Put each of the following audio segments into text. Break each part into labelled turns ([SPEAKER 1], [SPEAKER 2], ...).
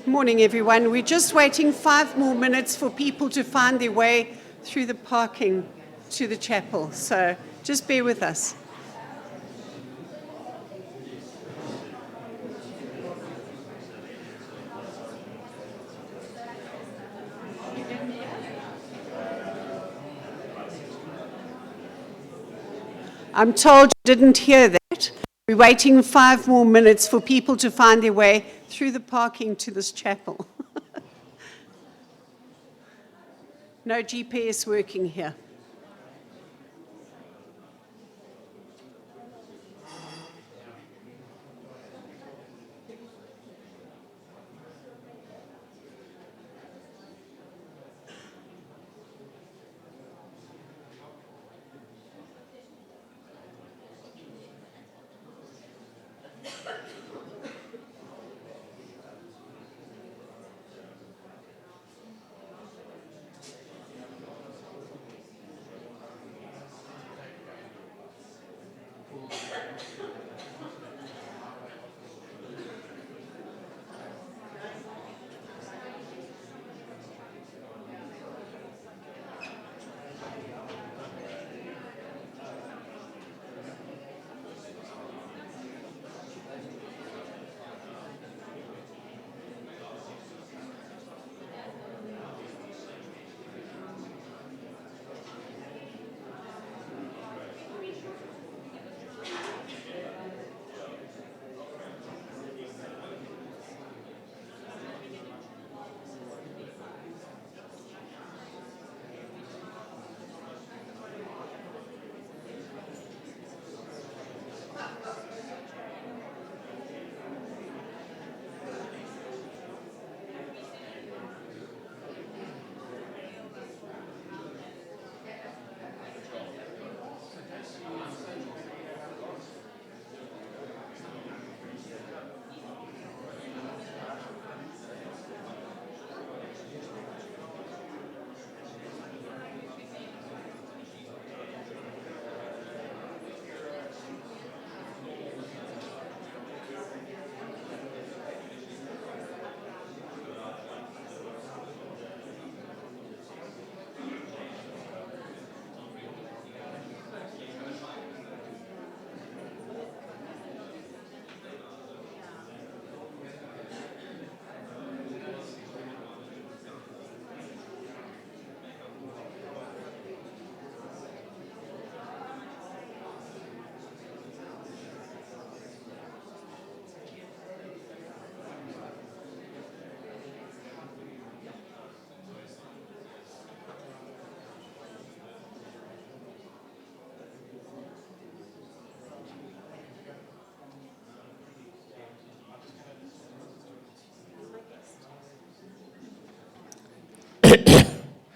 [SPEAKER 1] Morning, everyone. We're just waiting 5 more minutes for people to find their way through the parking to the chapel. So just bear with us. I'm told you didn't hear that. We're waiting 5 more minutes for people to find their way through the parking to this chapel. No GPS working here.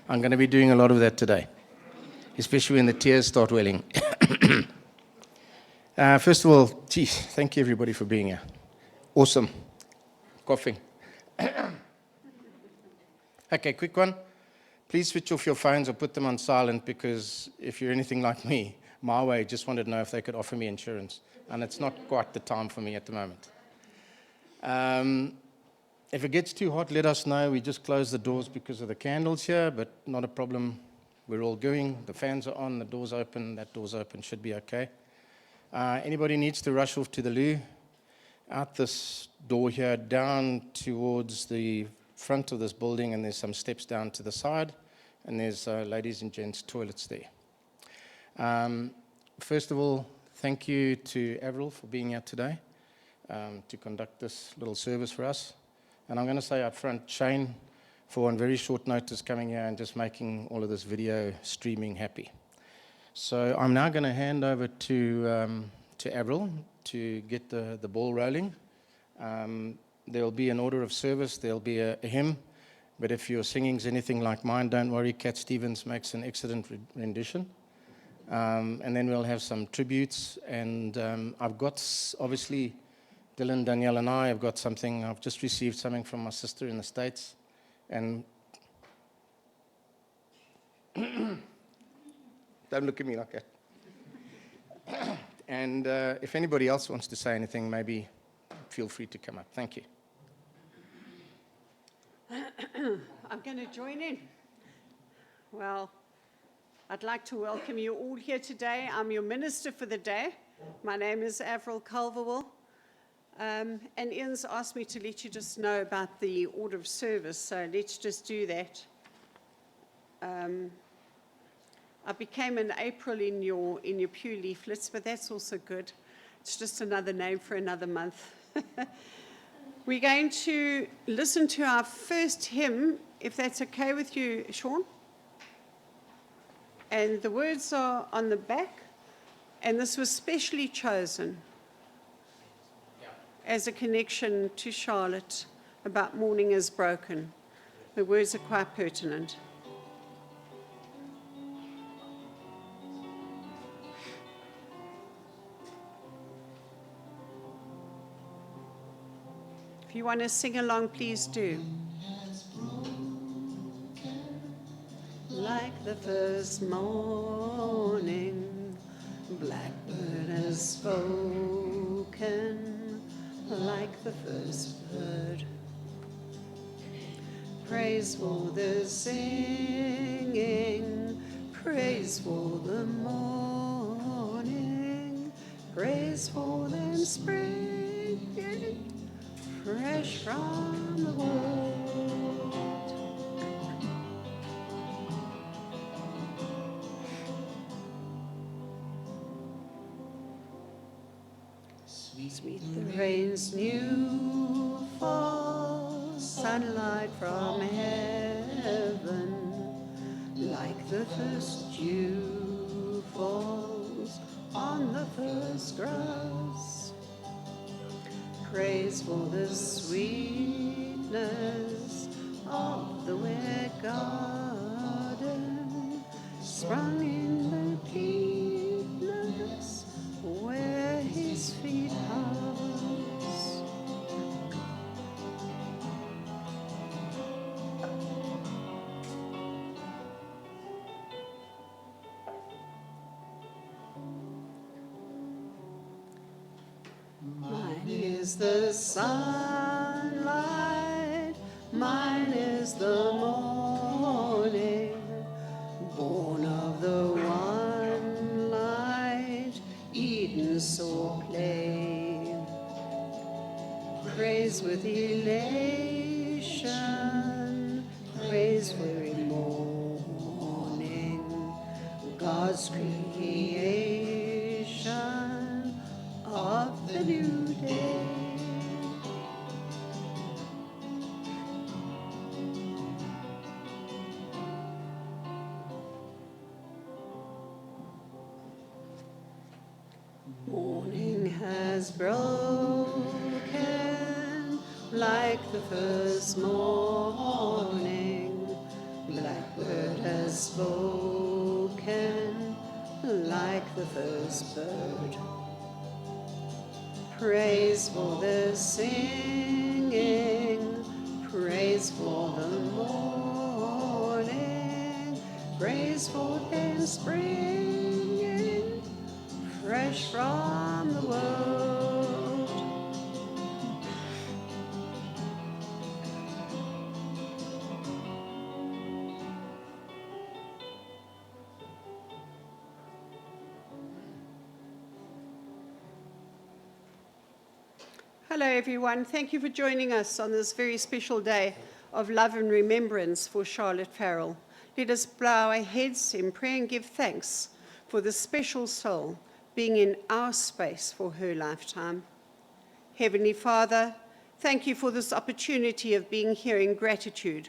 [SPEAKER 2] I'm going to be doing a lot of that today, especially when the tears start welling. First of all, thank you everybody for being here. Awesome. Coughing. Okay, quick one. Please switch off your phones or put them on silent, because if you're anything like me, my way just wanted to know if they could offer me insurance. And it's not quite the time for me at the moment. If it gets too hot, let us know. We just close the doors because of the candles here, but not a problem. We're all going. The fans are on, the door's open, that door's open, should be okay. Anybody needs to rush off to the loo, out this door here, down towards the front of this building, and there's some steps down to the side, and there's ladies and gents toilets there. First of all, thank you to Avril for being here today to conduct this little service for us. And I'm going to say up front, Shane, for on very short notice coming here and just making all of this video streaming happy. So I'm now going to hand over to Avril to get the ball rolling. There'll be an order of service, there'll be a hymn, but if your singing's anything like mine, don't worry, Cat Stevens makes an excellent rendition. And then we'll have some tributes, and I've got, obviously, Dylan, Danielle, and I have got something. I've just received something from my sister in the States, and don't look at me like that. And if anybody else wants to say anything, maybe feel free to come up. Thank you.
[SPEAKER 1] I'm going to join in. Well, I'd like to welcome you all here today. I'm your minister for the day. My name is Avril Culverwell. And Ian's asked me to let you just know about the order of service, so let's just do that. I became an April in your pew leaflets, but that's also good. It's just another name for another month. We're going to listen to our first hymn, if that's okay with you, Sean. And the words are on the back, and this was specially chosen as a connection to Charlotte about mourning is broken. The words are quite pertinent. If you want to sing along, please do. Like the first morning, blackbird has spoken, like the first bird. Praise for the singing, praise for the morning, praise for the spring, fresh from the world. Sweet the rain's new fall, sunlight from heaven, like the first dew falls on the first grass. Praise for the sweetness of the wet garden, sprung in the deepness where his feet house. Mine is the sunlight, mine is the morning, born of the one light Eden saw play. Praise with elation, praise very morning, God's creation of the new day. Morning has broken like the first morning, blackbird has spoken like the first bird. Praise for the singing, praise for the morning, praise for the springing, fresh from the world. Hello everyone, thank you for joining us on this very special day of love and remembrance for Charlotte Farrell, let us bow our heads in prayer and give thanks for the special soul being in our space for her lifetime. Heavenly Father, thank you for this opportunity of being here in gratitude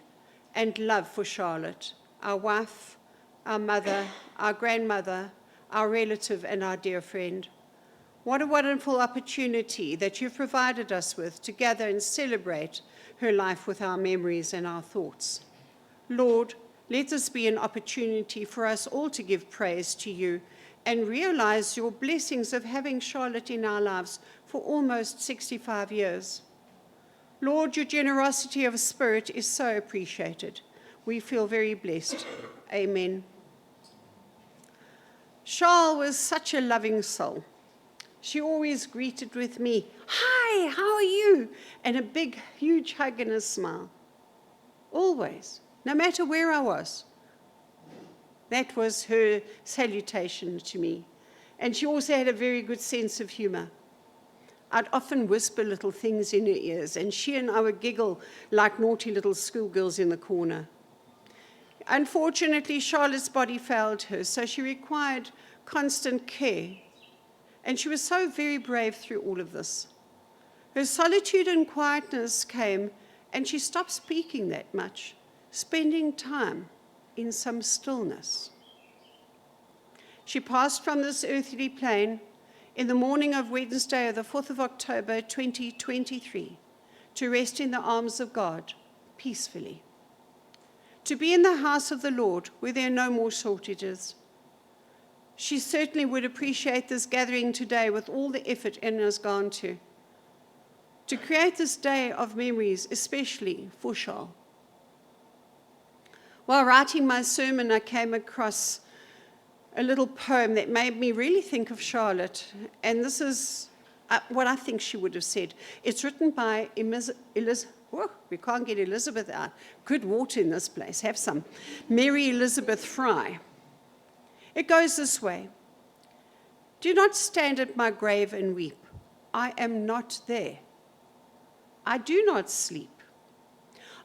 [SPEAKER 1] and love for Charlotte, our wife, our mother, our grandmother, our relative, and our dear friend. What a wonderful opportunity that you've provided us with to gather and celebrate her life with our memories and our thoughts. Lord, let this be an opportunity for us all to give praise to you and realize your blessings of having Charlotte in our lives for almost 65 years. Lord, your generosity of spirit is so appreciated. We feel very blessed. Amen. Charl was such a loving soul. She always greeted with me, "Hi, how are you?" and a big, huge hug and a smile. Always, no matter where I was. That was her salutation to me. And she also had a very good sense of humor. I'd often whisper little things in her ears, and she and I would giggle like naughty little schoolgirls in the corner. Unfortunately, Charlotte's body failed her, so she required constant care. And she was so very brave through all of this. Her solitude and quietness came, and she stopped speaking that much, spending time in some stillness. She passed from this earthly plane in the morning of Wednesday, the 4th of October, 2023, to rest in the arms of God, peacefully. To be in the house of the Lord, where there are no more shortages. She certainly would appreciate this gathering today with all the effort Anna has gone to create this day of memories, especially for Charl. While writing my sermon, I came across a little poem that made me really think of Charlotte, and this is what I think she would have said. It's written by we can't get Elizabeth out. Good water in this place, have some. Mary Elizabeth Fry. It goes this way. Do not stand at my grave and weep. I am not there. I do not sleep.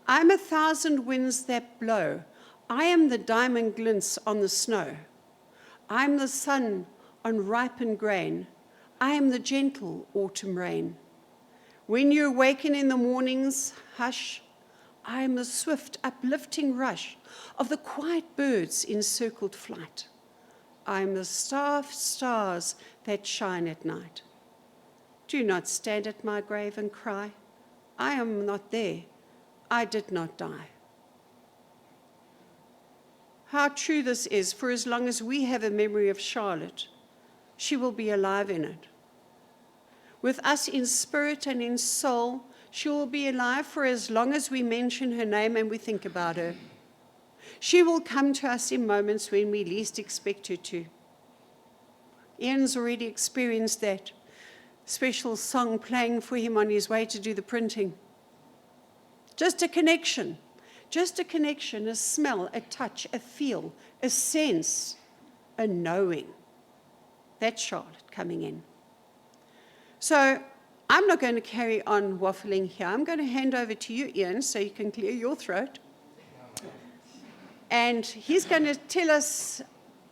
[SPEAKER 1] I am 1,000 winds that blow. I am the diamond glints on the snow. I am the sun on ripened grain. I am the gentle autumn rain. When you awaken in the morning's hush, I am the swift uplifting rush of the quiet birds in circled flight. I am the stars that shine at night. Do not stand at my grave and cry. I am not there. I did not die. How true this is, for as long as we have a memory of Charlotte, she will be alive in it. With us in spirit and in soul, she will be alive for as long as we mention her name and we think about her. She will come to us in moments when we least expect her to. Ian's already experienced that special song playing for him on his way to do the printing. Just a connection, a smell, a touch, a feel, a sense, a knowing. That's Charlotte coming in. So I'm not going to carry on waffling here. I'm going to hand over to you, Ian, so you can clear your throat. And he's going to tell us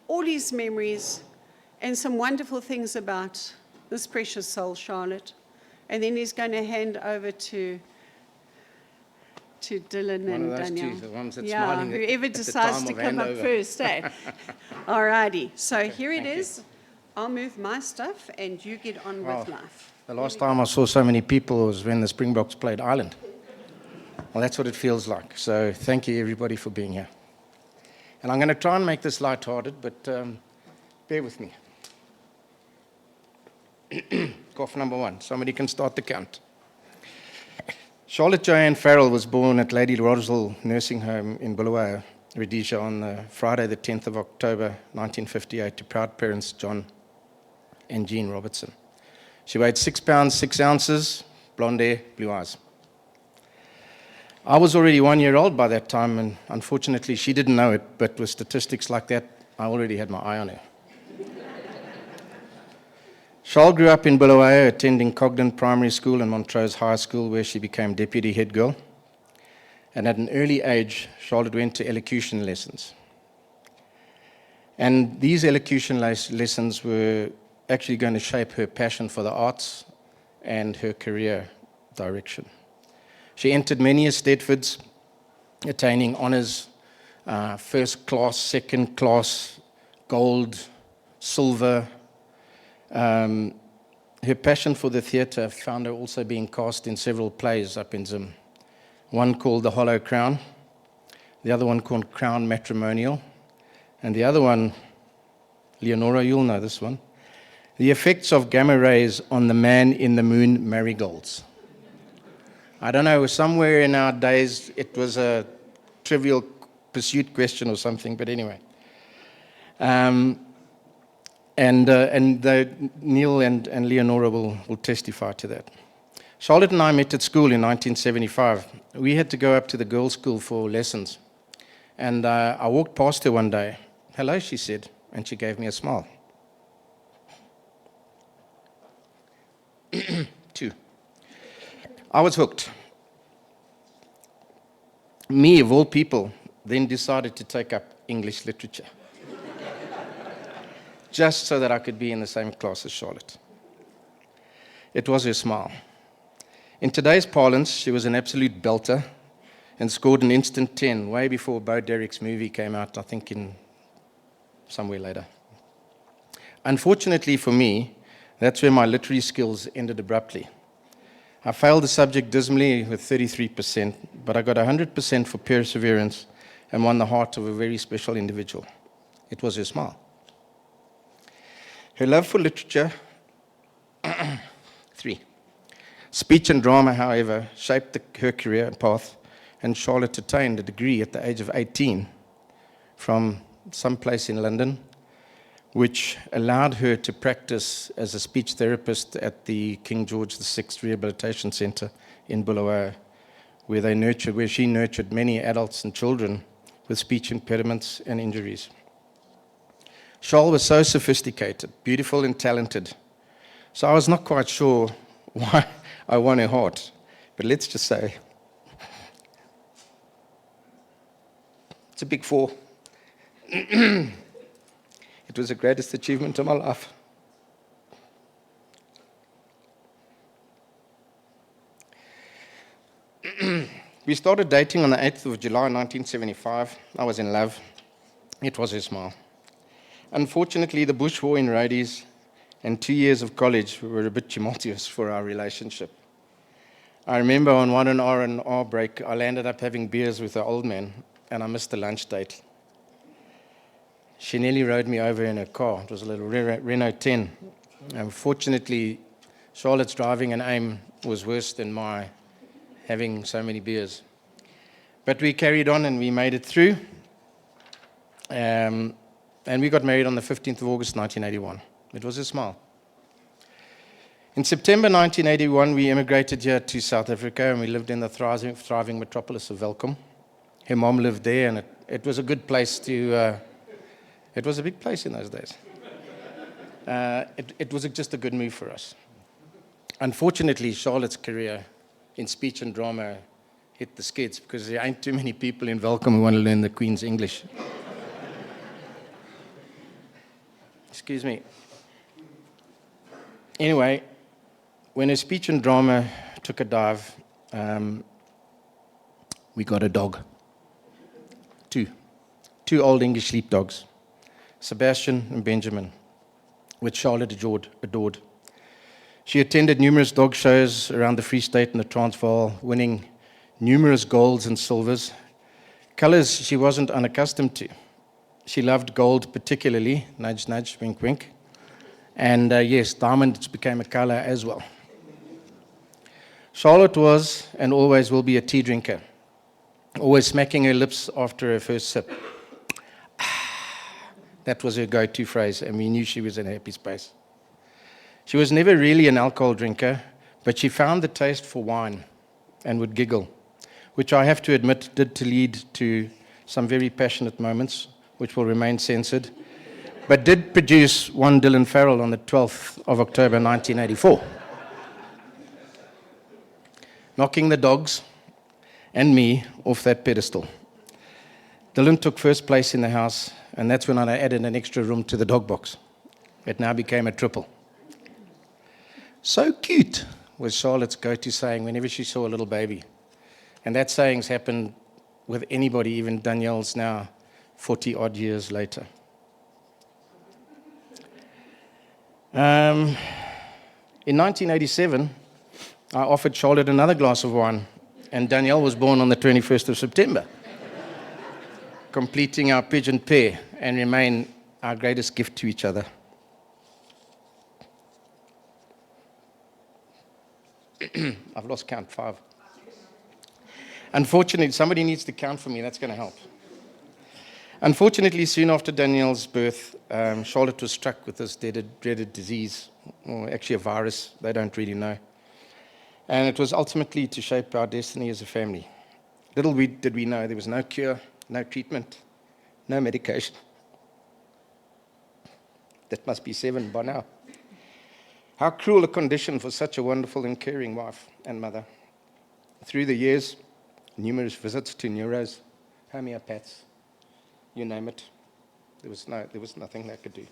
[SPEAKER 1] all his memories and some wonderful things about this precious soul, Charlotte. And then he's going to hand over to Dylan and Danielle.
[SPEAKER 2] Two, the ones that
[SPEAKER 1] Yeah,
[SPEAKER 2] smiling
[SPEAKER 1] whoever
[SPEAKER 2] at the
[SPEAKER 1] decides
[SPEAKER 2] time
[SPEAKER 1] to
[SPEAKER 2] of
[SPEAKER 1] come up
[SPEAKER 2] handover.
[SPEAKER 1] first, eh? All righty. So here it
[SPEAKER 2] thank you.
[SPEAKER 1] is. I'll move my stuff and you get on with life.
[SPEAKER 2] The last time I saw so many people was when the Springboks played Ireland. Well, that's what it feels like. So thank you, everybody, for being here. And I'm going to try and make this lighthearted, but bear with me. Cough number 1. Somebody can start the count. Charlotte Joanne Farrell was born at Lady Roswell Nursing Home in Bulawayo, Rhodesia, on Friday, the 10th of October, 1958, to proud parents John and Jean Robertson. She weighed 6 pounds, 6 ounces, blonde hair, blue eyes. I was already 1 year old by that time, and unfortunately she didn't know it, but with statistics like that, I already had my eye on her. Charl grew up in Bulawayo, attending Cogden Primary School and Montrose High School, where she became deputy head girl. And at an early age, Charlotte went to elocution lessons. And these elocution lessons were actually going to shape her passion for the arts and her career direction. She entered many Stedfords, attaining honours, first class, second class, gold, silver. Her passion for the theatre found her also being cast in several plays up in Zim. One called The Hollow Crown, the other one called Crown Matrimonial, and the other one, Leonora, you'll know this one, The Effects of Gamma Rays on the Man in the Moon Marigolds. I don't know, somewhere in our days it was a trivial pursuit question or something, but anyway. Neil and Leonora will testify to that. Charlotte and I met at school in 1975. We had to go up to the girls' school for lessons. And I walked past her one day. "Hello," she said, and she gave me a smile. 2. I was hooked. Me, of all people, then decided to take up English literature. Just so that I could be in the same class as Charlotte. It was her smile. In today's parlance, she was an absolute belter and scored an instant 10 way before Bo Derrick's movie came out, I think in somewhere later. Unfortunately for me, that's where my literary skills ended abruptly. I failed the subject dismally with 33%, but I got 100% for perseverance and won the heart of a very special individual. It was her smile. Her love for literature, 3. Speech and drama, however, shaped her career and path, and Charlotte attained a degree at the age of 18 from some place in London, which allowed her to practice as a speech therapist at the King George VI Rehabilitation Centre in Bulawayo, where she nurtured many adults and children with speech impediments and injuries. Charlotte was so sophisticated, beautiful and talented, so I was not quite sure why I won her heart, but let's just say it's a big 4. It was the greatest achievement of my life. We started dating on the 8th of July 1975. I was in love. It was her smile. Unfortunately, the Bush War in Rhodes and 2 years of college were a bit tumultuous for our relationship. I remember on one R&R break, I landed up having beers with the old man, and I missed the lunch date. She nearly rode me over in her car. It was a little Renault 10. Unfortunately, Charlotte's driving and aim was worse than my having so many beers. But we carried on and we made it through. And we got married on the 15th of August, 1981. It was a smile. In September 1981, we immigrated here to South Africa, and we lived in the thriving metropolis of Welkom. Her mom lived there, and it was a good place to... it was a big place in those days. It was just a good move for us. Unfortunately, Charlotte's career in speech and drama hit the skids because there ain't too many people in Welkom who want to learn the Queen's English. Excuse me. Anyway, when her speech and drama took a dive, we got a dog. 2 old English sheepdogs, Sebastian and Benjamin, which Charlotte adored. She attended numerous dog shows around the Free State and the Transvaal, winning numerous golds and silvers, colors she wasn't unaccustomed to. She loved gold particularly, nudge, nudge, wink, wink. And yes, diamond became a color as well. Charlotte was and always will be a tea drinker, always smacking her lips after her first sip. That was her go-to phrase, and we knew she was in a happy space. She was never really an alcohol drinker, but she found the taste for wine and would giggle, which I have to admit did lead to some very passionate moments, which will remain censored, but did produce one Dylan Farrell on the 12th of October 1984. Knocking the dogs and me off that pedestal. Dylan took first place in the house, and that's when I added an extra room to the dog box. It now became a triple. So cute was Charlotte's go-to saying whenever she saw a little baby. And that saying's happened with anybody, even Danielle's now 40-odd years later. In 1987, I offered Charlotte another glass of wine, and Danielle was born on the 21st of September, completing our pigeon pair and remain our greatest gift to each other. I've lost count, 5. Unfortunately, somebody needs to count for me, that's going to help. Unfortunately, soon after Danielle's birth, Charlotte was struck with this dreaded disease, or actually a virus, they don't really know. And it was ultimately to shape our destiny as a family. Little did we know there was no cure, no treatment, no medication. That must be 7 by now. How cruel a condition for such a wonderful and caring wife and mother. Through the years, numerous visits to neuros, homeopaths, you name it. There was nothing they could do.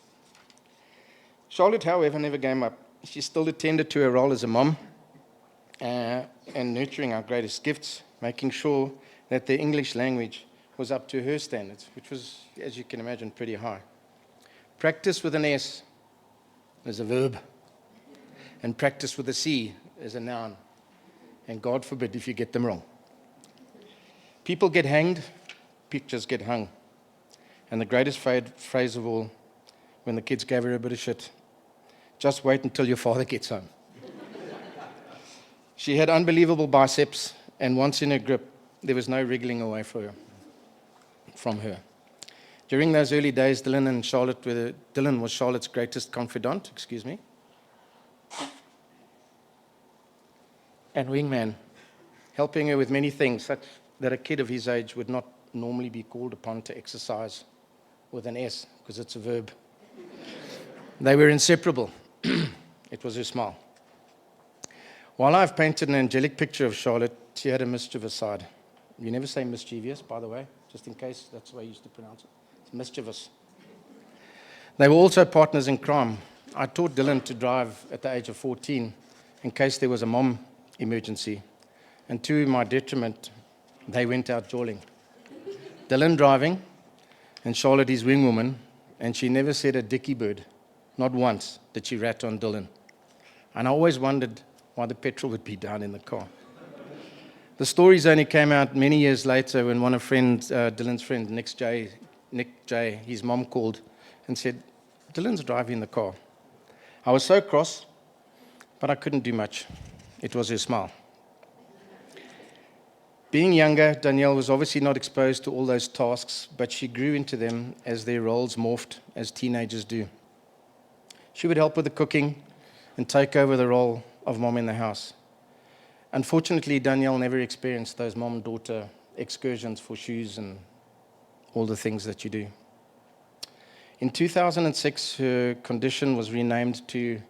[SPEAKER 2] Charlotte, however, never gave up. She still attended to her role as a mom and nurturing our greatest gifts, making sure that the English language was up to her standards, which was, as you can imagine, pretty high. Practice with an S is a verb, and practice with a C is a noun. And God forbid if you get them wrong. People get hanged, pictures get hung. And the greatest phrase of all, when the kids gave her a bit of shit, just wait until your father gets home. She had unbelievable biceps, and once in her grip, there was no wriggling away from her. During those early days, Dylan was Charlotte's greatest confidant, and wingman, helping her with many things such that a kid of his age would not normally be called upon to exercise with an S, because it's a verb. They were inseparable. It was her smile. While I've painted an angelic picture of Charlotte, she had a mischievous side. You never say mischievous, by the way, just in case that's the way you used to pronounce it. It's mischievous. They were also partners in crime. I taught Dylan to drive at the age of 14 in case there was a mom emergency. And to my detriment, they went out jawling. Dylan driving, and Charlotte his wingwoman, and she never said a dicky bird. Not once did she rat on Dylan. And I always wondered why the petrol would be down in the car. The stories only came out many years later when one of Dylan's friend, Nick J, his mom called and said, Dylan's driving the car. I was so cross, but I couldn't do much. It was her smile. Being younger, Danielle was obviously not exposed to all those tasks, but she grew into them as their roles morphed, as teenagers do. She would help with the cooking and take over the role of mom in the house. Unfortunately, Danielle never experienced those mom-daughter excursions for shoes and all the things that you do. In 2006, her condition was renamed to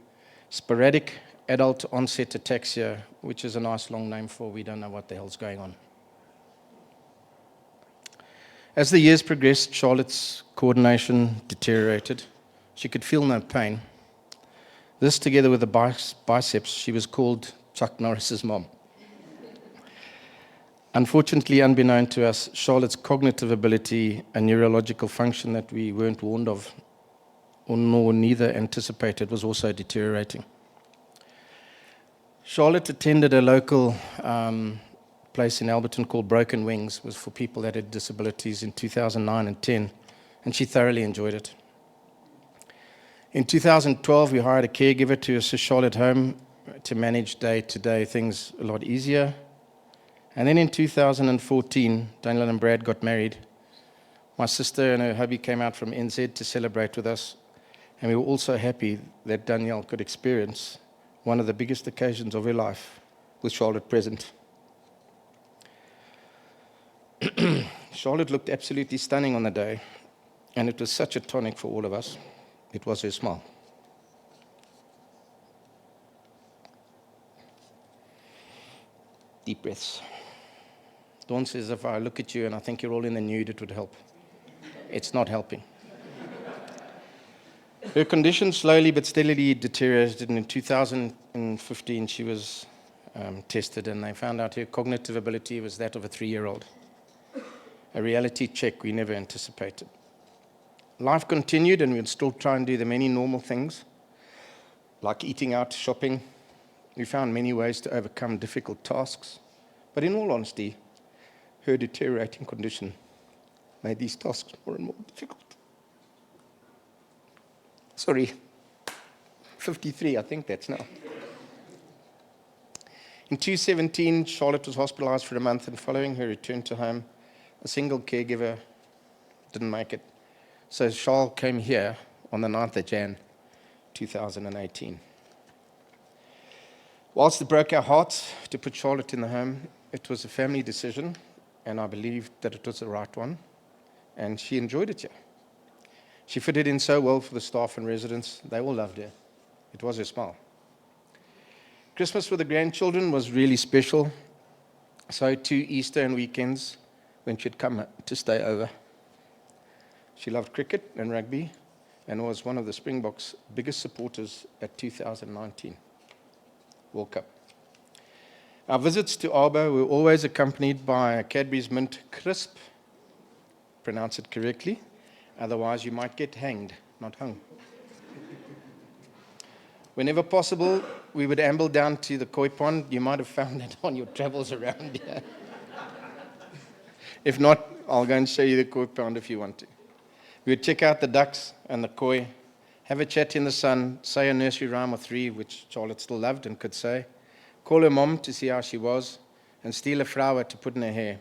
[SPEAKER 2] sporadic adult onset ataxia, which is a nice long name for we don't know what the hell's going on. As the years progressed, Charlotte's coordination deteriorated. She could feel no pain. This, together with the biceps, she was called Chuck Norris's mom. Unfortunately, unbeknown to us, Charlotte's cognitive ability and neurological function that we weren't warned of, nor neither anticipated, was also deteriorating. Charlotte attended a local place in Alberton called Broken Wings. It was for people that had disabilities in 2009 and 10, and she thoroughly enjoyed it. In 2012, we hired a caregiver to assist Charlotte home to manage day-to-day things a lot easier. And then in 2014, Daniel and Brad got married. My sister and her hubby came out from NZ to celebrate with us, and we were also happy that Danielle could experience one of the biggest occasions of her life with Charlotte present. Charlotte looked absolutely stunning on the day, and it was such a tonic for all of us. It was her smile. Deep breaths. Dawn says, if I look at you and I think you're all in the nude, it would help. It's not helping. Her condition slowly but steadily deteriorated, and in 2015 she was tested, and they found out her cognitive ability was that of a 3-year-old. A reality check we never anticipated. Life continued, and we'd still try and do the many normal things, like eating out, shopping. We found many ways to overcome difficult tasks. But in all honesty, her deteriorating condition made these tasks more and more difficult. Sorry, 53, I think that's now. In 2017, Charlotte was hospitalized for a month, and following her return to home, a single caregiver didn't make it. So Charlotte came here on the 9th of Jan, 2018. Whilst it broke our hearts to put Charlotte in the home, it was a family decision, and I believed that it was the right one, and she enjoyed it here. She fitted in so well for the staff and residents. They all loved her. It was her smile. Christmas with the grandchildren was really special, so too Easter and weekends when she'd come to stay over. She loved cricket and rugby and was one of the Springboks' biggest supporters at 2019 World Cup. Our visits to Arbo were always accompanied by a Cadbury's Mint Crisp, pronounce it correctly, otherwise you might get hanged, not hung. Whenever possible, we would amble down to the koi pond. You might have found that on your travels around here. If not, I'll go and show you the koi pond if you want to. We would check out the ducks and the koi, have a chat in the sun, say a nursery rhyme or 3, which Charlotte still loved and could say, call her mom to see how she was, and steal a flower to put in her hair.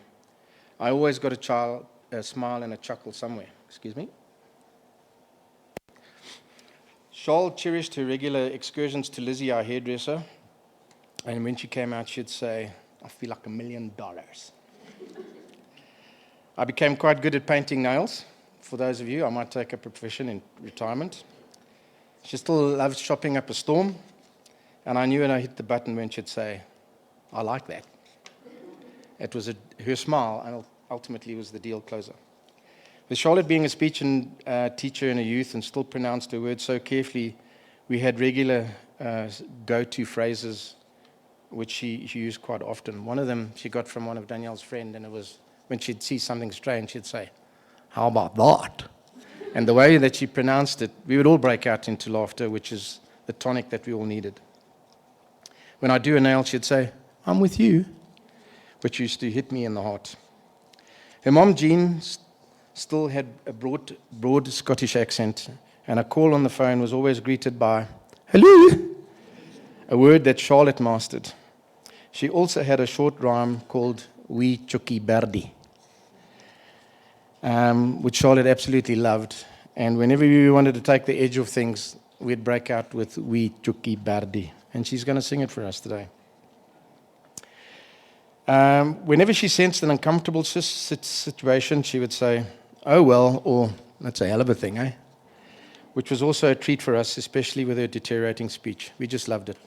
[SPEAKER 2] I always got a smile and a chuckle somewhere. Excuse me. Charlotte cherished her regular excursions to Lizzie, our hairdresser, and when she came out, she'd say, I feel like $1 million. I became quite good at painting nails. For those of you, I might take up a profession in retirement. She still loved shopping up a storm, and I knew when I hit the button when she'd say, I like that. It was her smile, and ultimately was the deal closer. With Charlotte being a speech and teacher in her youth and still pronounced her words so carefully, we had regular go-to phrases which she used quite often. One of them she got from one of Danielle's friends, and it was when she'd see something strange, she'd say, how about that? And the way that she pronounced it, we would all break out into laughter, which is the tonic that we all needed. When I do a nail, she'd say, I'm with you, which used to hit me in the heart. Her mom, Jean, still had a broad Scottish accent, and a call on the phone was always greeted by, hello, a word that Charlotte mastered. She also had a short rhyme called Wee Chucky Birdie, which Charlotte absolutely loved. And whenever we wanted to take the edge of things, we'd break out with Wee Chucky Birdie. And she's going to sing it for us today. Whenever she sensed an uncomfortable situation, she would say, oh well, or that's a hell of a thing, eh? Which was also a treat for us, especially with her deteriorating speech. We just loved it.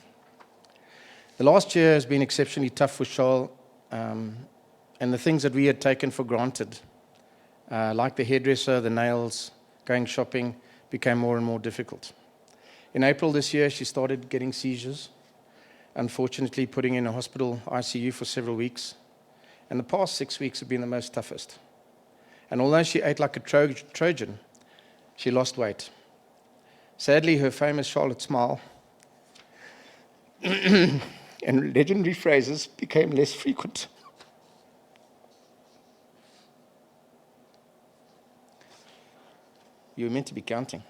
[SPEAKER 2] The last year has been exceptionally tough for Charles, and the things that we had taken for granted, like the hairdresser, the nails, going shopping, became more and more difficult. In April this year, she started getting seizures, unfortunately putting in a hospital ICU for several weeks. And the past 6 weeks have been the most toughest. And although she ate like a Trojan, she lost weight. Sadly, her famous Charlotte smile and legendary phrases became less frequent. You were meant to be counting.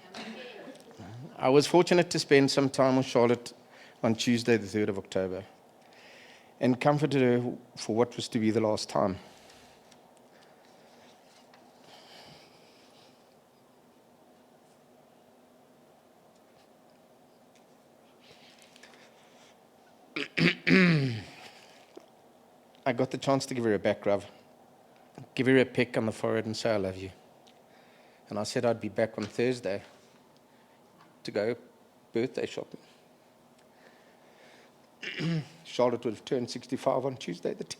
[SPEAKER 2] I was fortunate to spend some time with Charlotte on Tuesday, the 3rd of October, and comforted her for what was to be the last time. I got the chance to give her a back rub, give her a peck on the forehead and say, I love you. And I said I'd be back on Thursday to go birthday shopping. Charlotte would have turned 65 on Tuesday the 10th.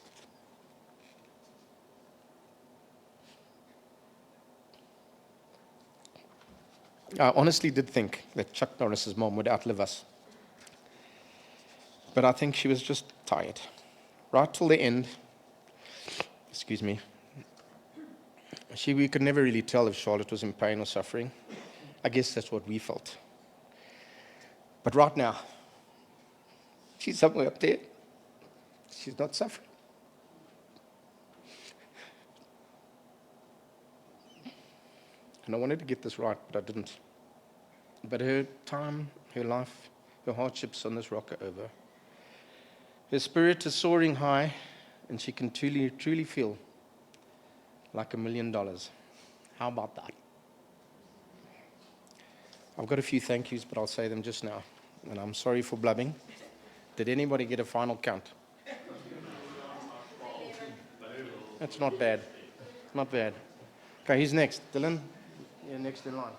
[SPEAKER 2] I honestly did think that Chuck Norris's mom would outlive us. But I think she was just tired. Right till the end, excuse me, we could never really tell if Charlotte was in pain or suffering. I guess that's what we felt. But right now, she's somewhere up there. She's not suffering. And I wanted to get this right, but I didn't. But her time, her life, her hardships on this rock are over. Her spirit is soaring high, and she can truly feel like $1 million. How about that? I've got a few thank yous, but I'll say them just now. And I'm sorry for blubbing. Did anybody get a final count? That's not bad. Not bad. Okay, who's next? Dylan? You're next in line.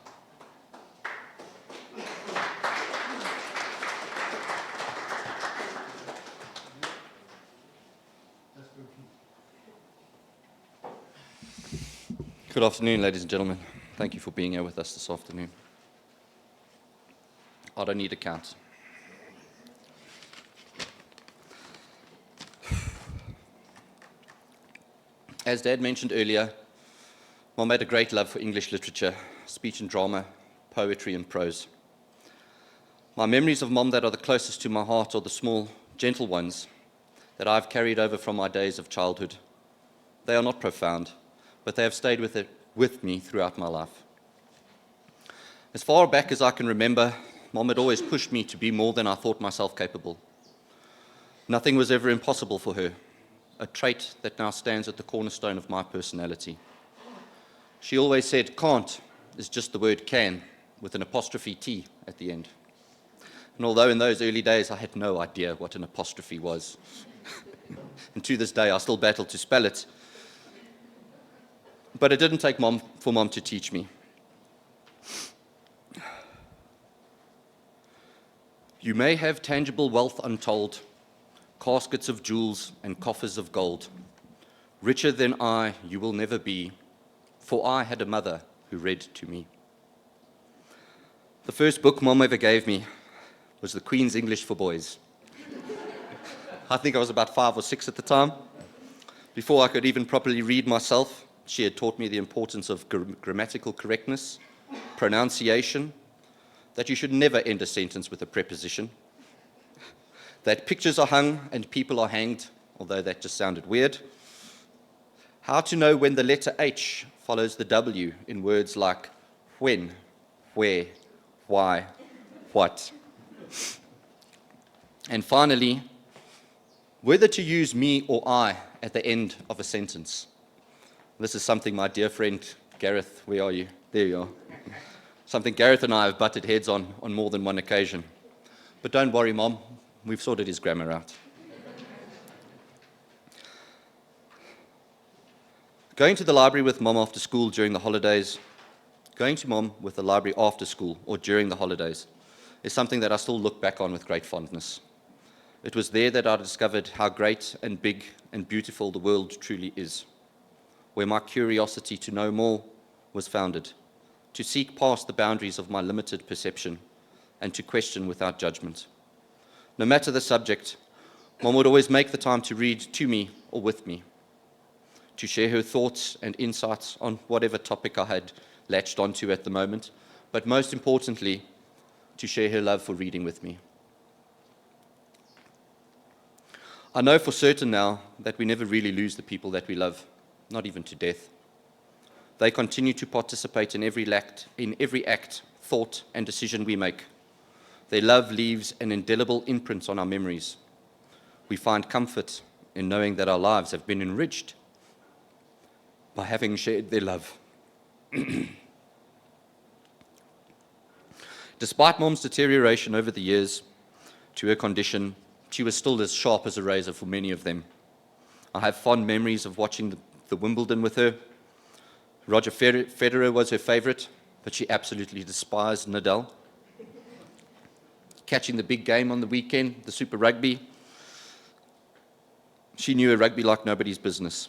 [SPEAKER 3] Good afternoon, ladies and gentlemen. Thank you for being here with us this afternoon. I don't need a count. As Dad mentioned earlier, Mom had a great love for English literature, speech and drama, poetry and prose. My memories of Mom that are the closest to my heart are the small, gentle ones that I've carried over from my days of childhood. They are not profound, but they have stayed with me throughout my life. As far back as I can remember, Mom had always pushed me to be more than I thought myself capable. Nothing was ever impossible for her, a trait that now stands at the cornerstone of my personality. She always said, can't is just the word can, with an apostrophe T at the end. And although in those early days I had no idea what an apostrophe was, and to this day I still battle to spell it, but it didn't take for Mom to teach me. You may have tangible wealth untold, caskets of jewels and coffers of gold. Richer than I you will never be, for I had a mother who read to me. The first book Mom ever gave me was The Queen's English for Boys. I think I was about 5 or 6 at the time. Before I could even properly read myself, she had taught me the importance of grammatical correctness, pronunciation, that you should never end a sentence with a preposition, that pictures are hung and people are hanged, although that just sounded weird, how to know when the letter H follows the W in words like when, where, why, what, and finally, whether to use me or I at the end of a sentence. This is something my dear friend Gareth, where are you? There you are. Something Gareth and I have butted heads on more than one occasion. But don't worry, Mom, we've sorted his grammar out. Going to the library with Mom after school during the holidays, going to Mom with the library after school or during the holidays is something that I still look back on with great fondness. It was there that I discovered how great and big and beautiful the world truly is, where my curiosity to know more was founded, to seek past the boundaries of my limited perception, and to question without judgment. No matter the subject, Mom would always make the time to read to me or with me, to share her thoughts and insights on whatever topic I had latched onto at the moment, but most importantly, to share her love for reading with me. I know for certain now that we never really lose the people that we love, not even to death. They continue to participate in every act, thought, and decision we make. Their love leaves an indelible imprint on our memories. We find comfort in knowing that our lives have been enriched by having shared their love. Despite Mom's deterioration over the years to her condition, she was still as sharp as a razor for many of them. I have fond memories of watching the Wimbledon with her. Roger Federer was her favorite, but she absolutely despised Nadal. Catching the big game on the weekend, the Super Rugby, she knew her rugby like nobody's business.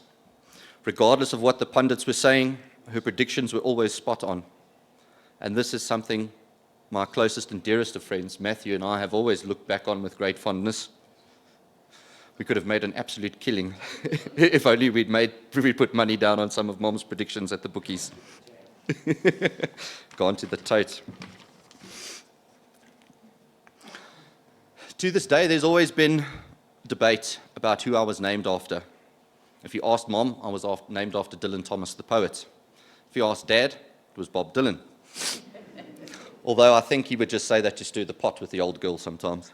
[SPEAKER 3] Regardless of what the pundits were saying, her predictions were always spot on. And this is something my closest and dearest of friends, Matthew, and I have always looked back on with great fondness. We could have made an absolute killing if only we'd put money down on some of Mom's predictions at the bookies. Gone to the tote. To this day, there's always been debate about who I was named after. If you asked Mom, I was named after Dylan Thomas, the poet. If you asked Dad, it was Bob Dylan. Although I think he would just say that to stir the pot with the old girl sometimes.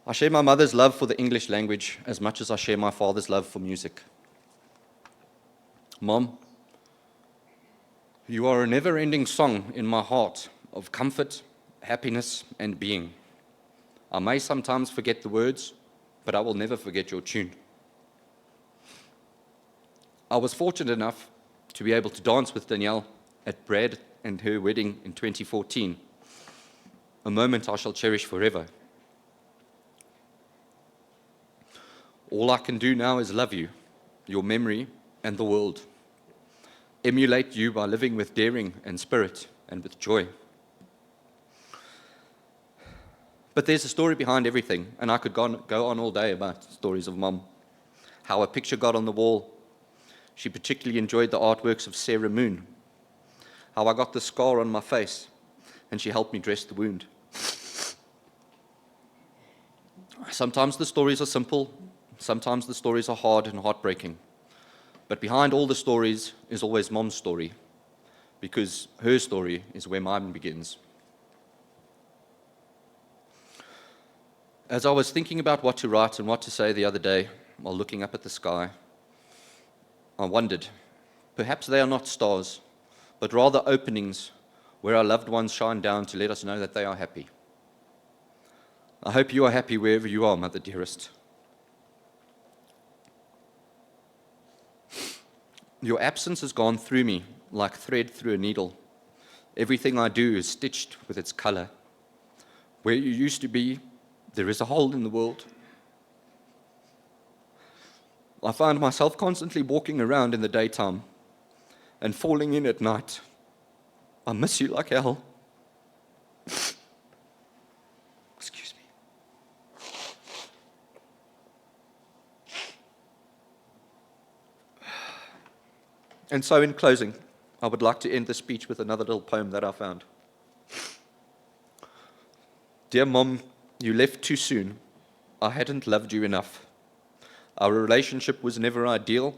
[SPEAKER 3] I share my mother's love for the English language as much as I share my father's love for music. Mom, you are a never-ending song in my heart of comfort, happiness, and being. I may sometimes forget the words, but I will never forget your tune. I was fortunate enough to be able to dance with Danielle at Brad and her wedding in 2014, a moment I shall cherish forever. All I can do now is love you, your memory, and the world. Emulate you by living with daring and spirit and with joy. But there's a story behind everything, and I could go on all day about stories of Mom. How a picture got on the wall. She particularly enjoyed the artworks of Sarah Moon. How I got the scar on my face, and she helped me dress the wound. Sometimes the stories are simple, sometimes the stories are hard and heartbreaking. But behind all the stories is always Mom's story, because her story is where mine begins. As I was thinking about what to write and what to say the other day, while looking up at the sky, I wondered, perhaps they are not stars, but rather openings where our loved ones shine down to let us know that they are happy. I hope you are happy wherever you are, Mother dearest. Your absence has gone through me like thread through a needle. Everything I do is stitched with its color. Where you used to be, there is a hole in the world. I find myself constantly walking around in the daytime and falling in at night. I miss you like hell. Excuse me. And so in closing, I would like to end the speech with another little poem that I found. Dear Mom, you left too soon. I hadn't loved you enough. Our relationship was never ideal,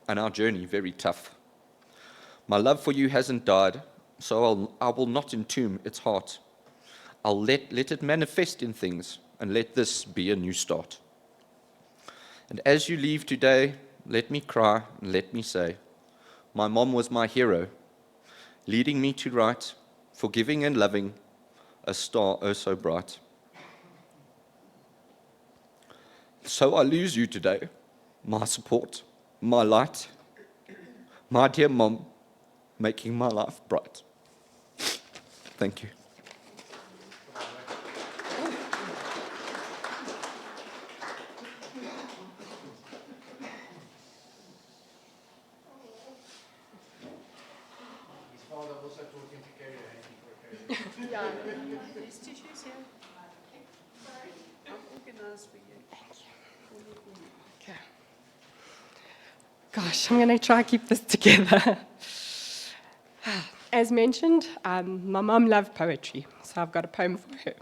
[SPEAKER 3] and our journey very tough. My love for you hasn't died, so I will not entomb its heart. I'll let it manifest in things, and let this be a new start. And as you leave today, let me cry and let me say, my mom was my hero, leading me to write, forgiving and loving, a star oh so bright. So I lose you today, my support, my light, my dear Mom, making my life bright. Thank you.
[SPEAKER 2] His father also taught him to carry a hanky for a carry.
[SPEAKER 1] Yeah, there's tissues here. I'll organize for you.
[SPEAKER 4] Okay. Gosh, I'm going to try to keep this together. As mentioned, my mum loved poetry, so I've got a poem for her.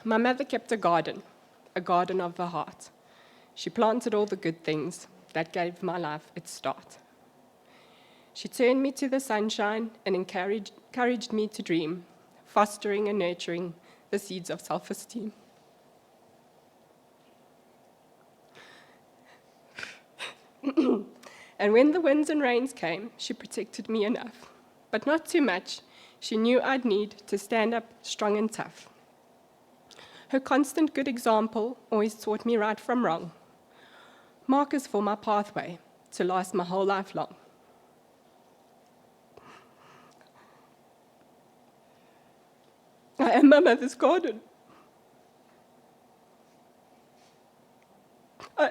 [SPEAKER 4] My mother kept a garden of the heart. She planted all the good things that gave my life its start. She turned me to the sunshine and encouraged me to dream, fostering and nurturing the seeds of self-esteem. And when the winds and rains came, she protected me enough, but not too much. She knew I'd need to stand up strong and tough. Her constant good example always taught me right from wrong, markers for my pathway to last my whole life long. I am my mother's garden.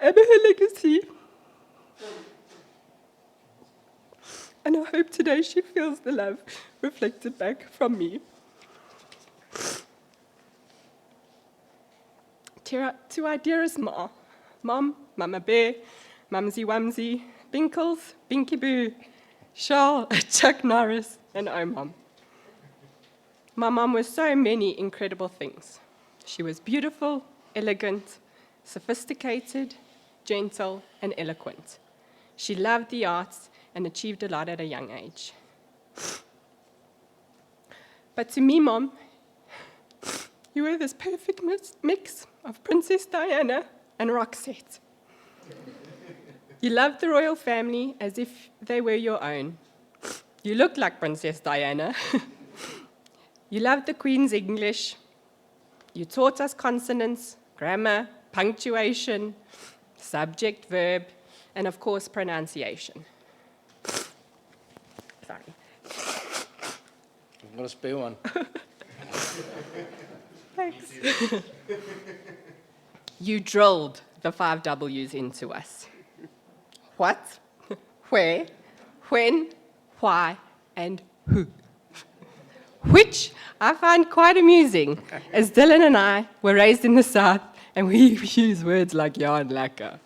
[SPEAKER 4] am her legacy. And I hope today she feels the love reflected back from me. To our dearest Ma, Mum, Mama Bear, Mumsy Wumsy, Binkles, Binky Boo, Charles, Chuck Norris, and oh Mum. My mum was so many incredible things. She was beautiful, elegant, sophisticated, gentle, and eloquent. She loved the arts and achieved a lot at a young age. But to me, Mom, you were this perfect mix of Princess Diana and Roxette. You loved the royal family as if they were your own. You looked like Princess Diana. You loved the Queen's English. You taught us consonants, grammar, punctuation, subject, verb, and of course, pronunciation. Sorry.
[SPEAKER 2] I've got a spare one.
[SPEAKER 4] Thanks. You drilled the 5 W's into us. What, where, when, why, and who. Which I find quite amusing, as Dylan and I were raised in the South and we use words like ja and lekker.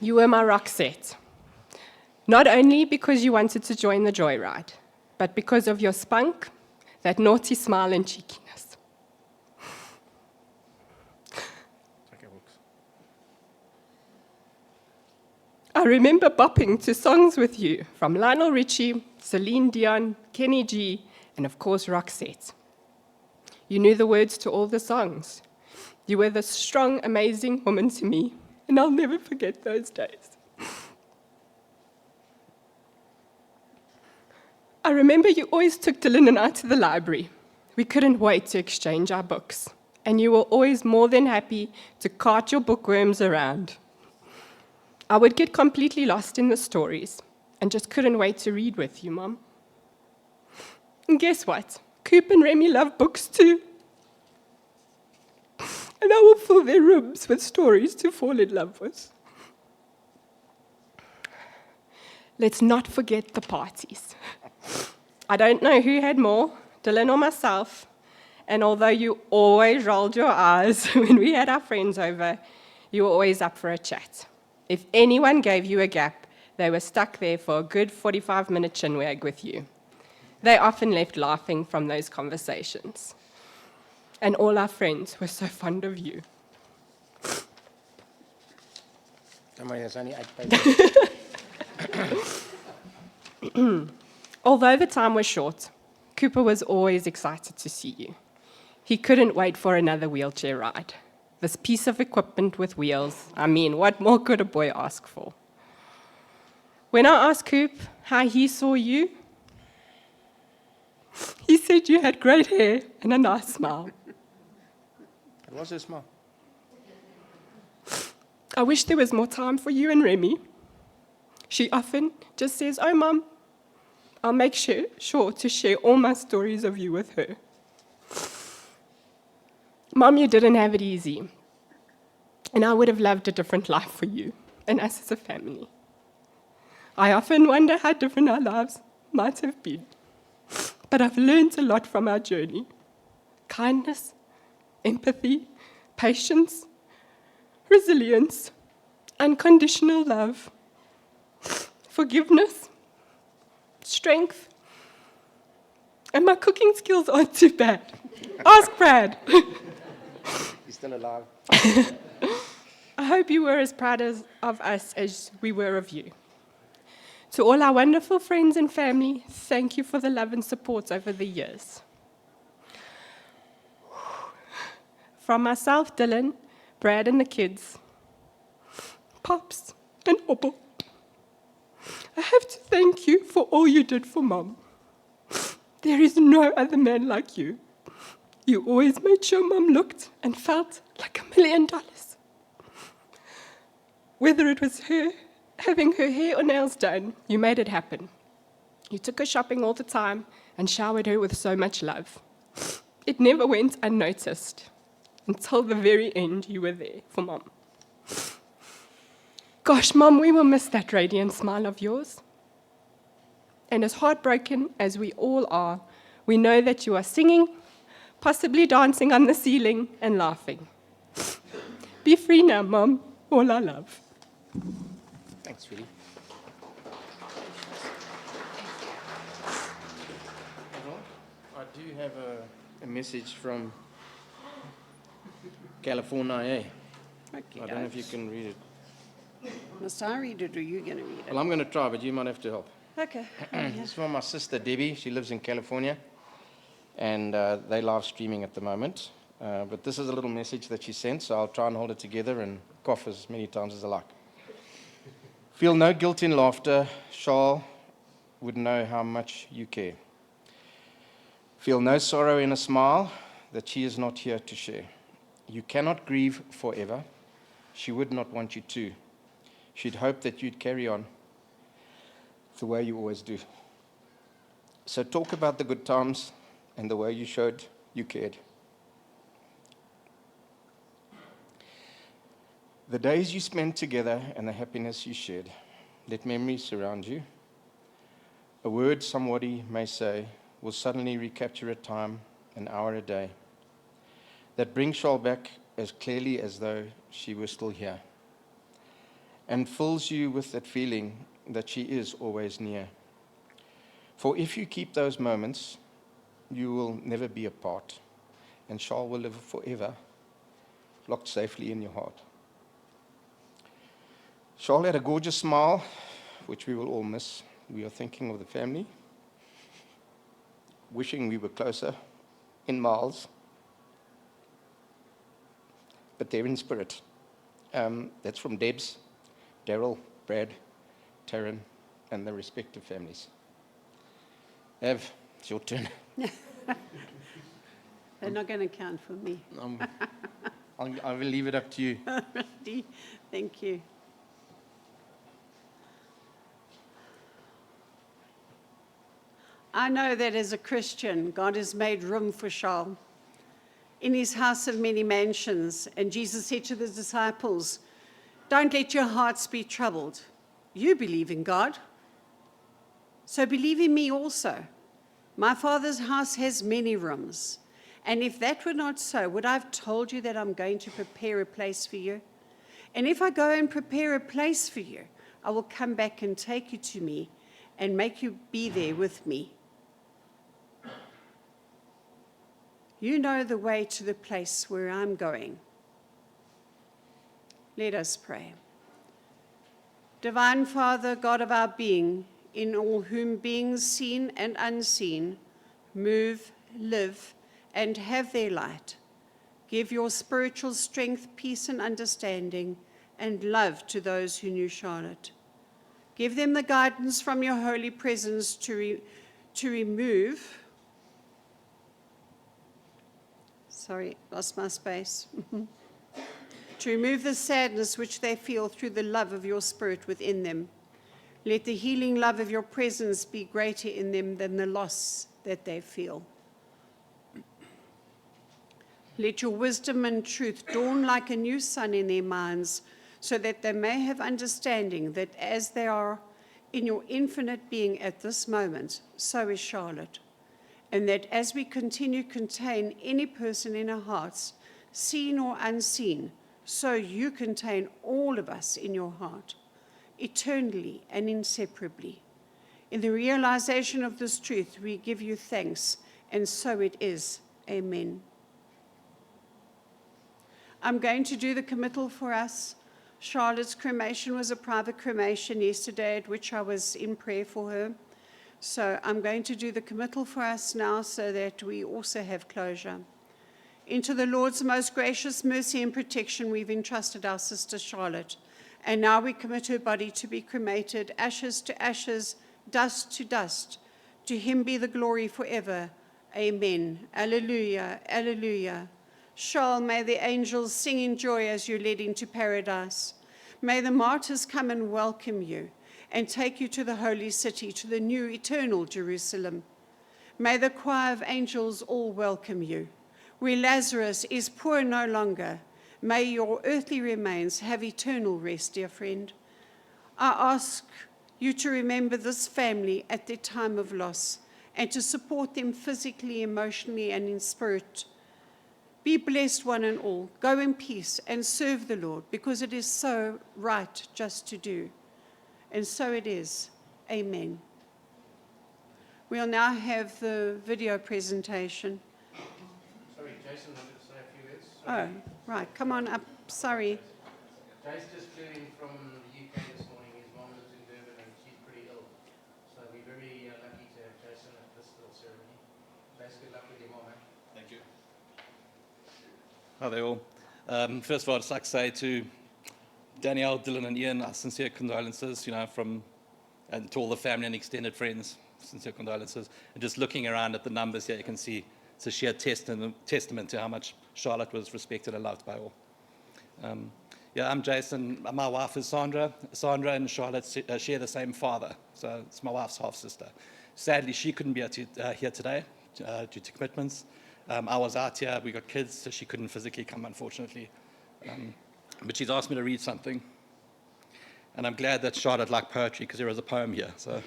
[SPEAKER 4] You were my Roxette. Not only because you wanted to join the joyride, but because of your spunk, that naughty smile and cheekiness.
[SPEAKER 2] Okay, books.
[SPEAKER 4] I remember bopping to songs with you from Lionel Richie, Celine Dion, Kenny G, and of course Roxette. You knew the words to all the songs. You were the strong, amazing woman to me, and I'll never forget those days. I remember you always took Dylan and I to the library. We couldn't wait to exchange our books, and you were always more than happy to cart your bookworms around. I would get completely lost in the stories and just couldn't wait to read with you, Mom. And guess what? Coop and Remy love books too. And I will fill their rooms with stories to fall in love with. Let's not forget the parties. I don't know who had more, Dylan or myself, and although you always rolled your eyes when we had our friends over, you were always up for a chat. If anyone gave you a gap, they were stuck there for a good 45-minute chinwag with you. They often left laughing from those conversations. And all our friends were so fond of you.
[SPEAKER 2] Don't worry, there's only 8 pages.
[SPEAKER 4] Although the time was short, Cooper was always excited to see you. He couldn't wait for another wheelchair ride. This piece of equipment with wheels, I mean, what more could a boy ask for? When I asked Coop how he saw you, he said you had great hair and a nice smile.
[SPEAKER 2] It was a smile.
[SPEAKER 4] I wish there was more time for you and Remy. She often just says, "Oh, Mum, I'll make sure to share all my stories of you with her." Mum, you didn't have it easy. And I would have loved a different life for you and us as a family. I often wonder how different our lives might have been. But I've learned a lot from our journey. Kindness, empathy, patience, resilience, unconditional love, forgiveness, strength, and my cooking skills aren't too bad. Ask Brad.
[SPEAKER 2] He's still alive.
[SPEAKER 4] I hope you were as proud of us as we were of you. To all our wonderful friends and family, thank you for the love and support over the years. From myself, Dylan, Brad and the kids, Pops and Oppo, I have to thank you for all you did for Mom. There is no other man like you. You always made sure Mom looked and felt like $1 million. Whether it was her having her hair or nails done, you made it happen. You took her shopping all the time and showered her with so much love. It never went unnoticed. Until the very end, you were there for Mom. Gosh, Mom, we will miss that radiant smile of yours. And as heartbroken as we all are, we know that you are singing, possibly dancing on the ceiling, and laughing. Be free now, Mom. All our love.
[SPEAKER 2] Thanks, sweetie. I do have a message from California.
[SPEAKER 1] Okay,
[SPEAKER 2] I don't know if you can read it.
[SPEAKER 1] Must I read it or are you going to read it?
[SPEAKER 2] Well, I'm going to try, but you might have to help.
[SPEAKER 1] Okay.
[SPEAKER 2] This is from my sister Debbie. She lives in California, and they're live streaming at the moment. But this is a little message that she sent, so I'll try and hold it together and cough as many times as I like. Feel no guilt in laughter. Charles would know how much you care. Feel no sorrow in a smile that she is not here to share. You cannot grieve forever. She would not want you to. She'd hope that you'd carry on the way you always do. So talk about the good times and the way you showed you cared. The days you spent together and the happiness you shared. Let memories surround you. A word somebody may say will suddenly recapture a time, an hour a day, that brings Charles back as clearly as though she were still here, and fills you with that feeling that she is always near. For if you keep those moments, you will never be apart, and Charles will live forever, locked safely in your heart. Charles had a gorgeous smile, which we will all miss. We are thinking of the family, wishing we were closer in miles, but they're in spirit. That's from Debs, Daryl, Brad, Taryn, and their respective families. Ev, it's your turn.
[SPEAKER 1] They're not going to count for me.
[SPEAKER 2] I will leave it up to you.
[SPEAKER 1] Alrighty. Thank you. I know that as a Christian, God has made room for Charles in his house of many mansions. And Jesus said to the disciples, don't let your hearts be troubled. You believe in God, so believe in me also. My Father's house has many rooms. And if that were not so, would I have told you that I'm going to prepare a place for you? And if I go and prepare a place for you, I will come back and take you to me and make you be there with me. You know the way to the place where I'm going. Let us pray. Divine Father, God of our being, in all whom beings seen and unseen move, live, and have their light, give your spiritual strength, peace, and understanding, and love to those who knew Charlotte. Give them the guidance from your holy presence to remove. Sorry, lost my space. To remove the sadness which they feel through the love of your Spirit within them. Let the healing love of your presence be greater in them than the loss that they feel. Let your wisdom and truth dawn like a new sun in their minds, so that they may have understanding that as they are in your infinite being at this moment, so is Charlotte. And that as we continue to contain any person in our hearts, seen or unseen, so you contain all of us in your heart, eternally and inseparably. In the realization of this truth, we give you thanks, and so it is. Amen. I'm going to do the committal for us. Charlotte's cremation was a private cremation yesterday, at which I was in prayer for her. So I'm going to do the committal for us now so that we also have closure. Into the Lord's most gracious mercy and protection, we've entrusted our sister Charlotte. And now we commit her body to be cremated, ashes to ashes, dust to dust. To him be the glory forever. Amen. Alleluia, alleluia. Charles, may the angels sing in joy as you're led into paradise. May the martyrs come and welcome you and take you to the holy city, to the new eternal Jerusalem. May the choir of angels all welcome you. where Lazarus is poor no longer, may your earthly remains have eternal rest, dear friend. I ask you to remember this family at their time of loss and to support them physically, emotionally, and in spirit. Be blessed, one and all. Go in peace and serve the Lord, because it is so right just to do. And so it is. Amen. We'll now have the video presentation.
[SPEAKER 2] Sorry, Jason wanted to say a few words.
[SPEAKER 1] Oh, right. Come on up. Sorry.
[SPEAKER 2] Jason just flew in from the UK this morning. His mom lives in Durban and she's pretty ill. So we're very lucky to have Jason at this little ceremony. Jason, good luck with your mom.
[SPEAKER 5] Thank you. Hi there all. First of all, I'd just like to say to Danielle, Dylan and Ian, our sincere condolences, and to all the family and extended friends, sincere condolences. And just looking around at the numbers here, you can see it's a sheer testament to how much Charlotte was respected and loved by all. I'm Jason. My wife is Sandra. Sandra and Charlotte share the same father, so it's my wife's half-sister. Sadly, she couldn't be here today due to commitments. I was out here. We got kids, so she couldn't physically come, unfortunately. But she's asked me to read something. And I'm glad that Charlotte liked poetry, because there was a poem here. So.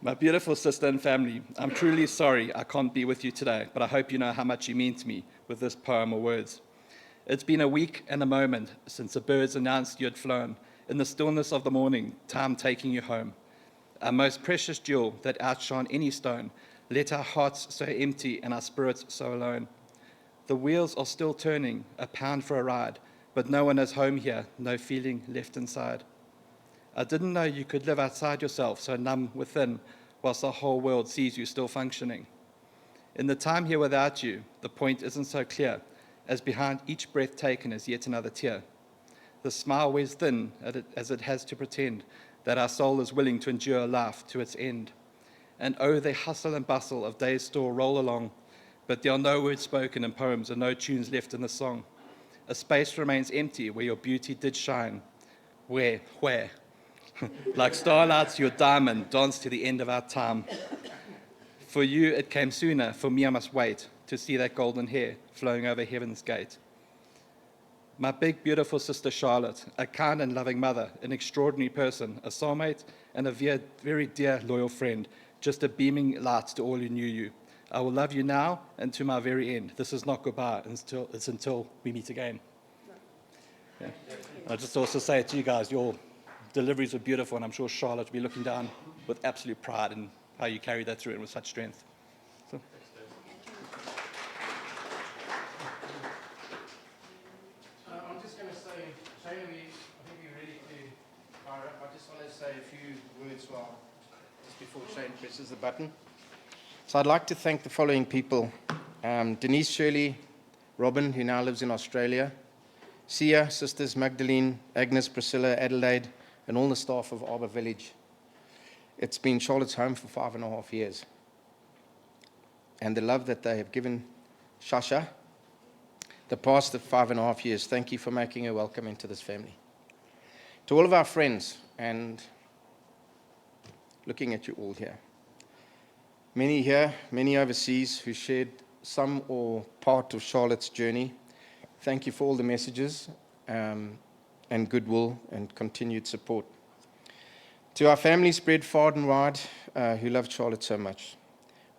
[SPEAKER 5] My beautiful sister and family, I'm truly sorry I can't be with you today, but I hope you know how much you mean to me with this poem or words. It's been a week and a moment since the birds announced you had flown. In the stillness of the morning, time taking you home. Our most precious jewel that outshone any stone, let our hearts so empty and our spirits so alone. The wheels are still turning, a pound for a ride, but no one is home here, no feeling left inside. I didn't know you could live outside yourself, so numb within, whilst the whole world sees you still functioning. In the time here without you, the point isn't so clear, as behind each breath taken is yet another tear. The smile wears thin as it has to pretend that our soul is willing to endure life to its end. And oh, the hustle and bustle of day's store roll along, but there are no words spoken in poems and no tunes left in the song. A space remains empty where your beauty did shine. Where? Like starlights, your diamond danced to the end of our time. For you, it came sooner. For me, I must wait to see that golden hair flowing over heaven's gate. My big, beautiful sister Charlotte, a kind and loving mother, an extraordinary person, a soulmate, and a very dear, loyal friend, just a beaming light to all who knew you. I will love you now and to my very end. This is not goodbye, it's until we meet again. Yeah. I'll just also say to you guys, your deliveries were beautiful, and I'm sure Charlotte will be looking down with absolute pride in how you carried that through and with such strength. So.
[SPEAKER 2] I'm just going to say, Shane, I think we're ready to fire up. I just want to say a few words just before Shane presses the button. So I'd like to thank the following people. Denise Shirley, Robin, who now lives in Australia, Sia, sisters Magdalene, Agnes, Priscilla, Adelaide, and all the staff of Arbor Village. It's been Charlotte's home for 5.5 years. And the love that they have given Shasha the past 5.5 years, thank you for making her welcome into this family. To all of our friends, and looking at you all here, many here, many overseas who shared some or part of Charlotte's journey, thank you for all the messages and goodwill and continued support. To our family spread far and wide who loved Charlotte so much,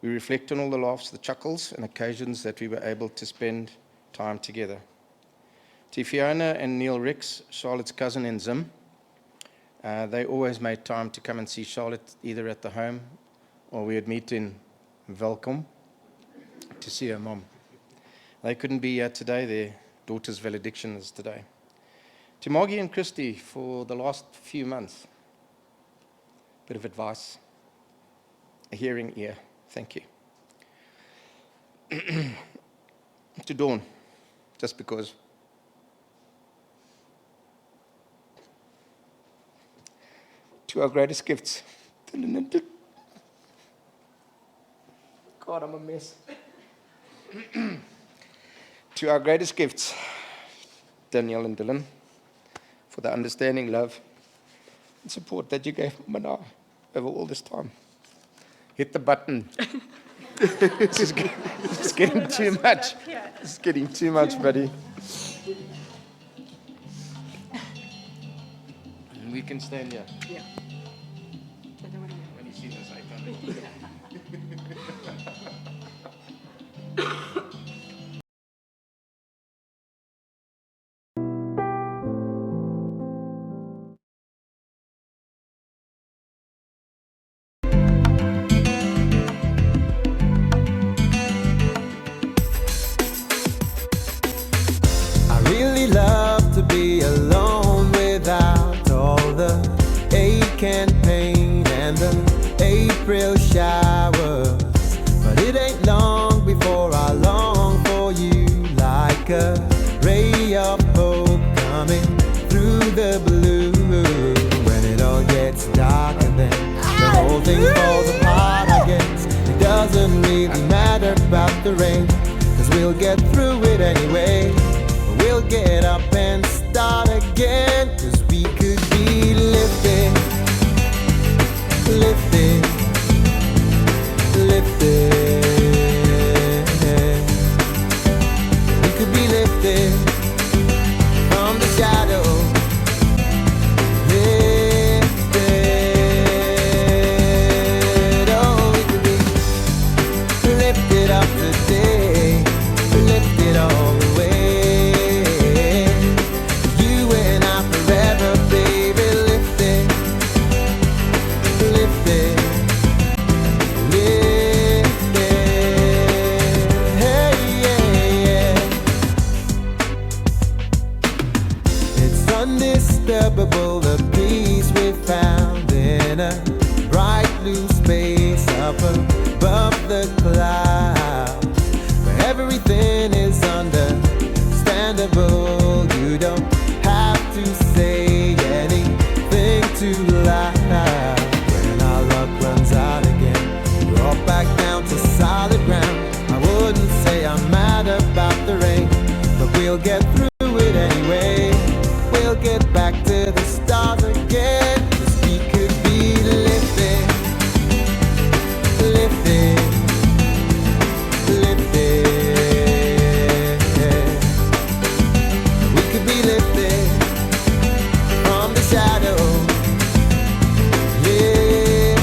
[SPEAKER 2] we reflect on all the laughs, the chuckles, and occasions that we were able to spend time together. To Fiona and Neil Ricks, Charlotte's cousin and Zim, they always made time to come and see Charlotte either at the home or we would meet in Welkom to see her mom. They couldn't be here today, their daughter's valediction is today. To Margie and Christy for the last few months, bit of advice, a hearing ear, thank you. To Dawn, just because. To our greatest gifts. God, I'm a mess. To our greatest gifts, Danielle and Dylan, for the understanding, love, and support that you gave Mana over all this time. Hit the button. It's getting too much. It's getting too much, buddy. And we can stand here.
[SPEAKER 4] Yeah.
[SPEAKER 2] When you see this icon.
[SPEAKER 6] I really love to be alone without all the ache and pain and the April showers. But it ain't long before I long for you, like a ray of hope coming through the blue. When it all gets dark and then the whole thing falls apart, I guess it doesn't really matter about the rain, 'cause we'll get through it anyway. We'll get up and start again, 'cause we could be lifted, lifted, lifted. We could be lifted from the shadow, lifted. Oh, we could be lifted up today, lifted all the way. Undisturbable, the peace we found in a bright blue space up above the clouds, where everything is understandable. You don't have to say anything too loud. When our luck runs out again, we're all back down to solid ground. I wouldn't say I'm mad about the rain, but we'll get through it anyway. We'll get back to the stars again, 'cause we could be lifted, lifted, lifted. We could be lifted from the shadow, lifted.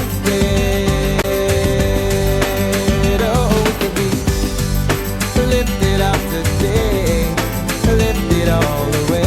[SPEAKER 6] Oh, we could be lifted up today, lifted all the way.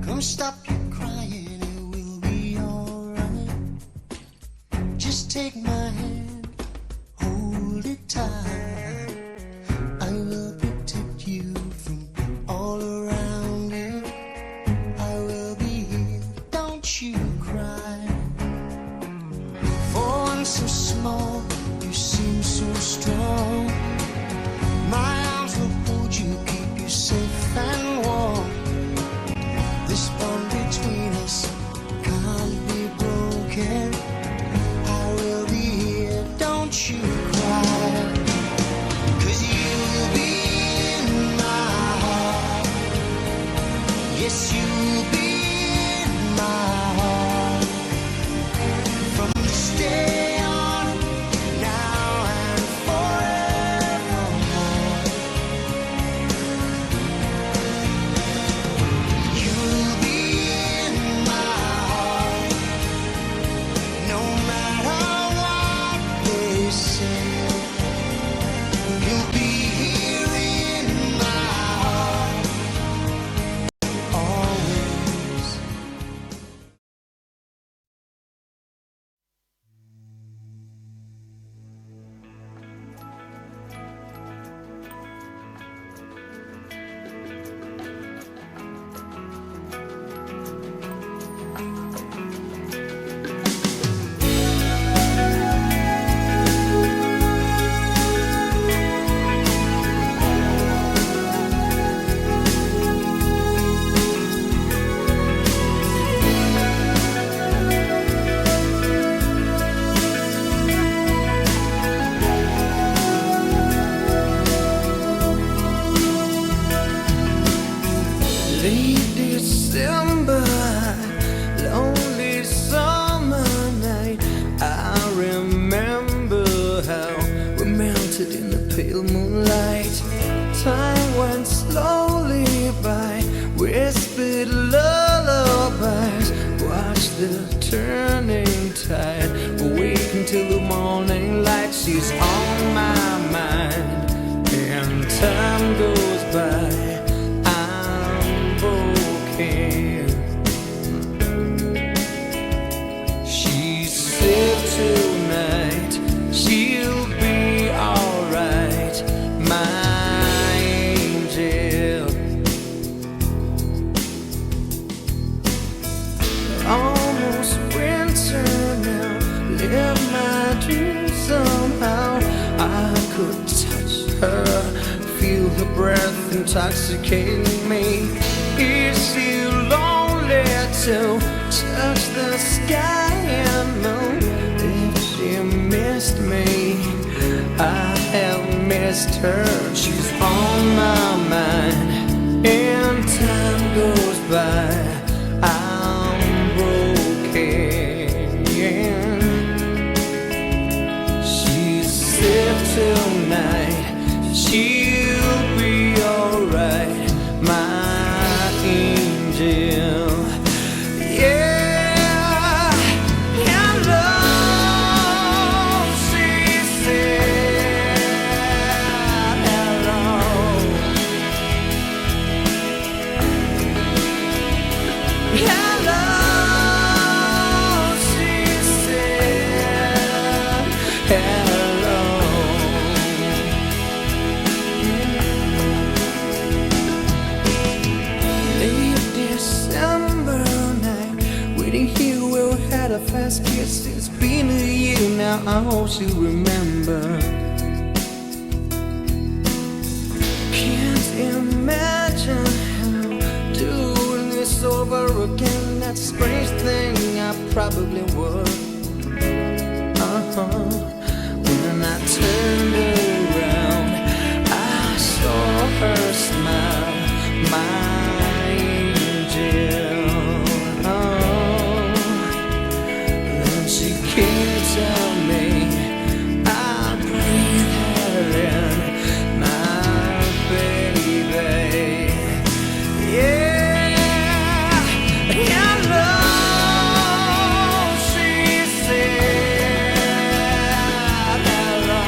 [SPEAKER 7] Don't stop your crying, it will be alright. Just take my hand, hold it tight. I will protect you from all around you. I will be here, don't you cry.
[SPEAKER 6] pale moonlight. Time went slowly by, whispered lullabies. Watch the turning tide, awake until the morning light. She's on my mind, and time goes by. I'm broken. She said tonight she'll be alright, my angel. Almost winter now, live my dreams somehow. I could touch her, feel her breath intoxicating me. Is she lonely to touch the sky and moon? If she missed me, I have missed her. She's on my mind, and time goes by. I'm broken. She said tonight she'll be alright, my angel. Yeah, hello, she said. Hello. Hello, she said. Hello. Late December night, waiting here where we had a fast kiss. It's been a year now, I hope you remember. Can't imagine how doing this over again. That strange thing I probably would. When I turned around, I saw her smile, my angel. Then she came to me, I breathed her in, my baby. Yeah, hello, she said. Hello.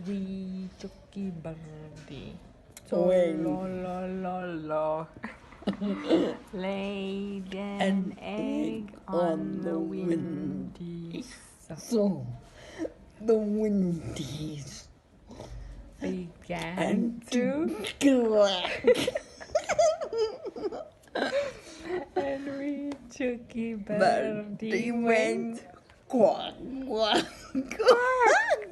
[SPEAKER 8] wee chucky birdie.
[SPEAKER 9] When?
[SPEAKER 8] La la la la. Laid an egg on the windy side.
[SPEAKER 9] So the windies
[SPEAKER 8] Began to
[SPEAKER 9] crack.
[SPEAKER 8] and wee chucky
[SPEAKER 9] Birdie
[SPEAKER 8] birdie
[SPEAKER 9] went quack, quack, quack.